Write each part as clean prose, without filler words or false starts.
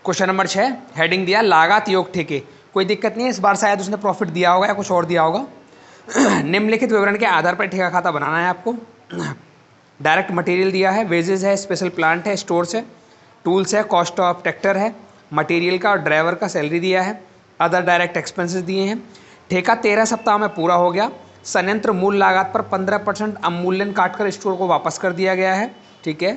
Question number 6, heading दिया लागत योग ठेके। कोई दिक्कत नहीं है, इस बार शायद उसने प्रॉफिट दिया होगा या कुछ और दिया होगा। निम्नलिखित विवरण के आधार पर ठेका खाता बनाना है आपको। डायरेक्ट मटेरियल दिया है, वेजेस है, स्पेशल प्लांट है, स्टोर्स है, टूल्स है, कॉस्ट ऑफ ट्रैक्टर है, मटेरियल का और ड्राइवर का सैलरी दिया है, अदर डायरेक्ट एक्सपेंसेस दिए हैं। ठेका 13 सप्ताह में पूरा हो गया। संयंत्र मूल लागत पर 15% अवमूल्यन काटकर स्टोर को वापस कर दिया गया है। ठीक है,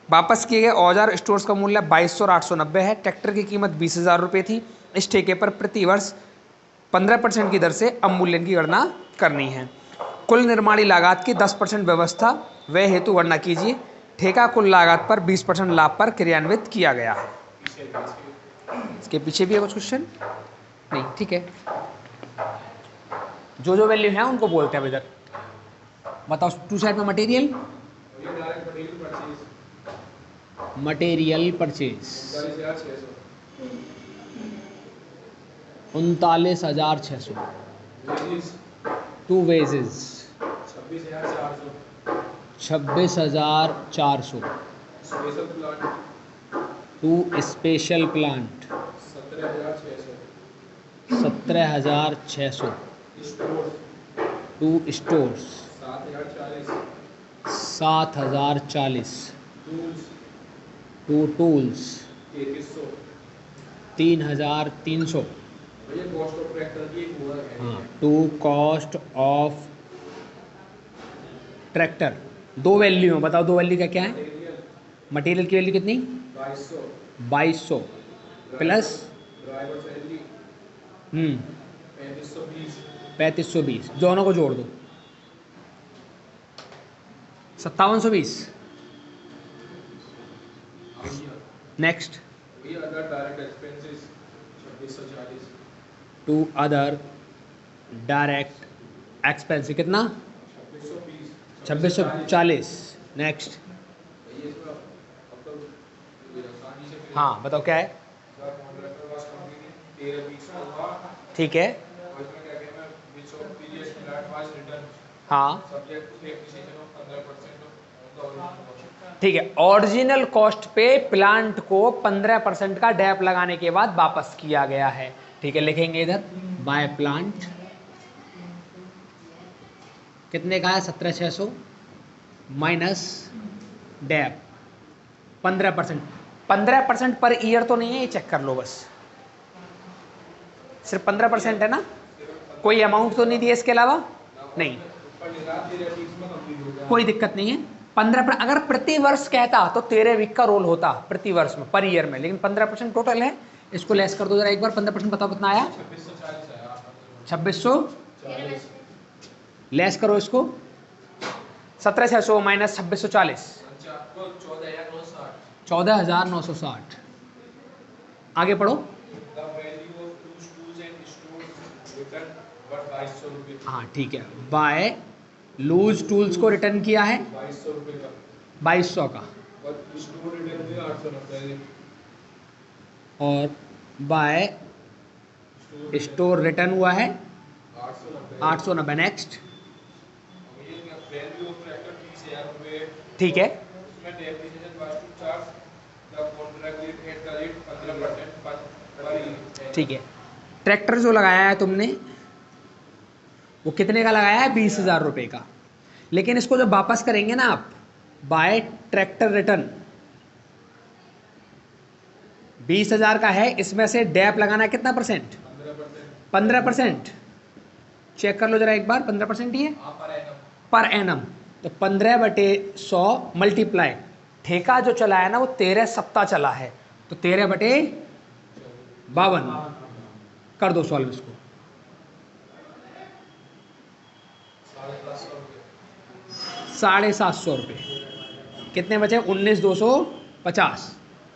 वापस किए गए औजार स्टोर्स का मूल्य 2200 और 890 है। ट्रैक्टर की कीमत 20,000 रुपये थी। इस ठेके पर प्रति वर्ष 15% की दर से अवमूल्यन की गणना करनी है। कुल निर्माणी लागत की 10% व्यवस्था व्यय हेतु गणना कीजिए। ठेका कुल लागत पर 20% लाभ पर क्रियान्वित किया गया है। इसके पीछे भी है कुछ क्वेश्चन नहीं? ठीक है, जो जो वैल्यू है उनको बोलते हैं इधर। बताओ, टू साइड में material purchase 39,600। To wages 26,400। To special plant 17,600। To stores 7,040। To tools 3,300। हाँ, टू कॉस्ट ऑफ ट्रैक्टर। दो वैल्यू है, बताओ दो वैल्यू क्या क्या है? मटेरियल की वैल्यू कितनी? 2200 प्लस 3520, दोनों को जोड़ दो 5720। Next, to other direct expense कितना? 2640। नेक्स्ट, हाँ बताओ क्या है? ठीक है, हाँ ठीक है। ओरिजिनल कॉस्ट पे प्लांट को 15% का डैप लगाने के बाद वापस किया गया है। ठीक है, लिखेंगे इधर बाय प्लांट कितने का है? 17,600 माइनस डैप 15%। 15% पर ईयर तो नहीं है, ये चेक कर लो बस। सिर्फ 15% है ना? कोई अमाउंट तो नहीं दिया इसके अलावा? नहीं, कोई दिक्कत नहीं है। 15%, अगर प्रति वर्ष कहता तो 13 वीक का रोल होता प्रति वर्ष में, पर ईयर में, लेकिन 15% टोटल है। इसको लेस कर दो जरा एक बार। 15% बताओ कितना आया? 2600। लेस करो इसको, 17,600 माइनस 2640, 14,960। आगे पढ़ो। हाँ ठीक है, बाय लूज टूल्स को रिटर्न किया है 2200 का, और बाय स्टोर रिटर्न हुआ है 890। नेक्स्ट, ठीक है, ठीक है। ट्रैक्टर जो लगाया है तुमने वो कितने का लगाया है? 20,000 रुपये का। लेकिन इसको जब वापस करेंगे ना आप, बाय ट्रैक्टर रिटर्न 20,000 का है, इसमें से डैप लगाना है कितना परसेंट? 15%। चेक कर लो जरा एक बार, 15% ही है पर एनम। तो 15/100 मल्टीप्लाई, ठेका जो चला है ना वो 13 सप्ताह चला है, तो 13/52 कर दो सॉल्व इसको। 750 रुपये। कितने बचे? 19,250।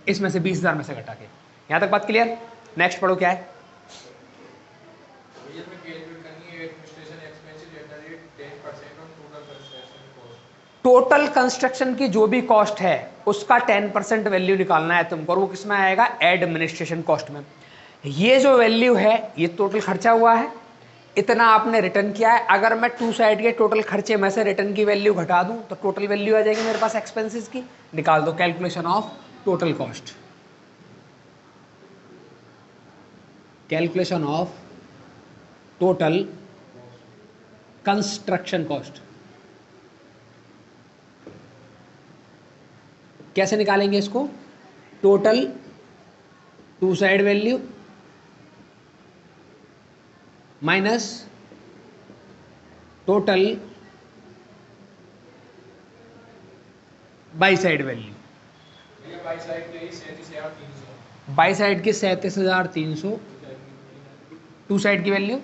इसमें से 20,000 में से घटा के। यहां तक बात क्लियर? नेक्स्ट पढ़ो क्या है? टोटल कंस्ट्रक्शन की जो भी कॉस्ट है उसका 10% वैल्यू निकालना है तुमको, और वो किसमें आएगा? एडमिनिस्ट्रेशन कॉस्ट में। ये जो वैल्यू है ये टोटल खर्चा हुआ है, इतना आपने रिटर्न किया है। अगर मैं टू साइड के टोटल खर्चे में से रिटर्न की वैल्यू घटा दूं तो टोटल वैल्यू आ जाएगी मेरे पास एक्सपेंसेस की। निकाल दो calculation of total cost. Calculation of total construction cost. कैसे निकालेंगे इसको? Total two side value minus total by side value. By side की 37,300, टू साइड की वैल्यू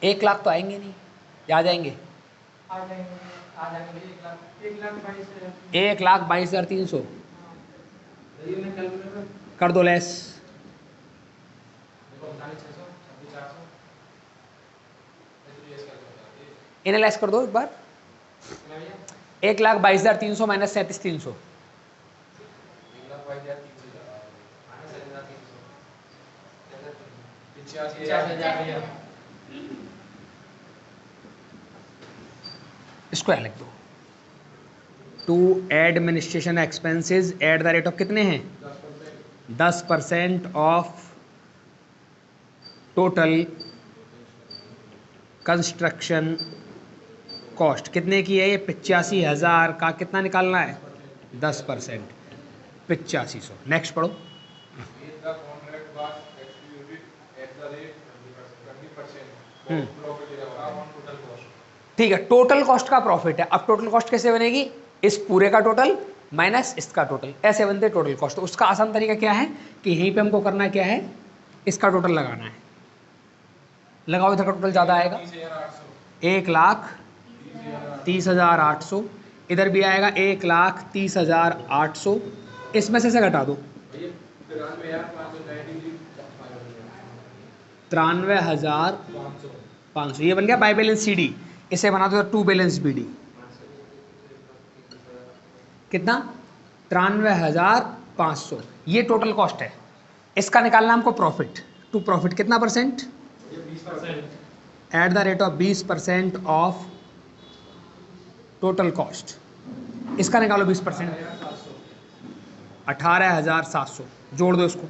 1,00,000 तो आएंगे नहीं, या आ जाएंगे? 1,22,300 कर दो लेस। इन्हें लेस कर दो एक बार। 1,22,300 माइनस 37,300 इसको लिख दो। To administration expenses at the rate of कितने हैं? 10% ऑफ टोटल कंस्ट्रक्शन कॉस्ट। कितने की है ये? 85,000 का कितना निकालना है? 10%, 8500। नेक्स्ट पढ़ो। ठीक है, टोटल कॉस्ट का प्रॉफिट है। अब टोटल कॉस्ट कैसे बनेगी? इस पूरे का टोटल माइनस इसका टोटल, ऐसे बनते टोटल कॉस्ट। तो उसका आसान तरीका क्या है कि यहीं पे हमको करना क्या है, इसका टोटल लगाना है। लगाओ, इधर का टोटल ज़्यादा आएगा, 1,30,800। इधर भी आएगा 1,30,800। इसमें से घटा दो 93,500। ये बन गया बाई बैलेंस सी डी। इसे बना दो टू बैलेंस बी डी। कितना? 93,500। ये टोटल कॉस्ट है। इसका निकालना हमको प्रॉफिट। टू प्रॉफिट कितना percent? Eight the rate of 20% of total cost. इसका निकालो 20%, 18,700। जोड़ दो इसको,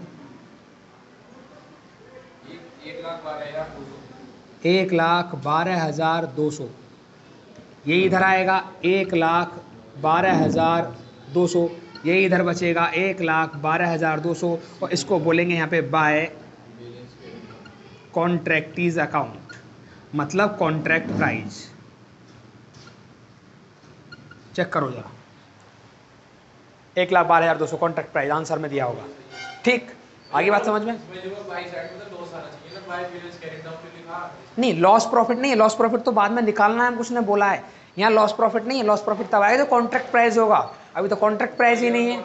1,12,200। ये इधर आएगा 1,12,200। ये इधर बचेगा 1,12,200। और इसको बोलेंगे यहाँ पे बाय कॉन्ट्रैक्टीज अकाउंट, मतलब कॉन्ट्रैक्ट प्राइस। चेक करो जरा, 1,12,200 कॉन्ट्रैक्ट प्राइस आंसर में दिया होगा। ठीक, आगे बात समझ में? नहीं, लॉस प्रॉफिट नहीं है। लॉस प्रॉफिट तो बाद में निकालना है, कुछ ने बोला है। यहाँ लॉस प्रॉफिट नहीं है। लॉस प्रॉफिट तब आएगा तो कॉन्ट्रैक्ट प्राइस होगा। अभी तो कॉन्ट्रैक्ट प्राइस ही नहीं है।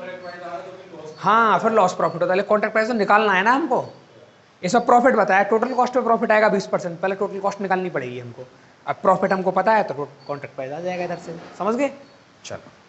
हाँ, फिर लॉस प्रॉफिट होता है। कॉन्ट्रैक्ट प्राइस तो निकालना है ना हमको। इसमें प्रॉफिट बताया, टोटल कॉस्ट पे प्रॉफिट आएगा 20%। पहले टोटल कॉस्ट निकालनी पड़ेगी हमको। अब प्रॉफिट हमको पता है तो कॉन्ट्रैक्ट प्राइस आ जाएगा इधर से। समझ गए? चलो।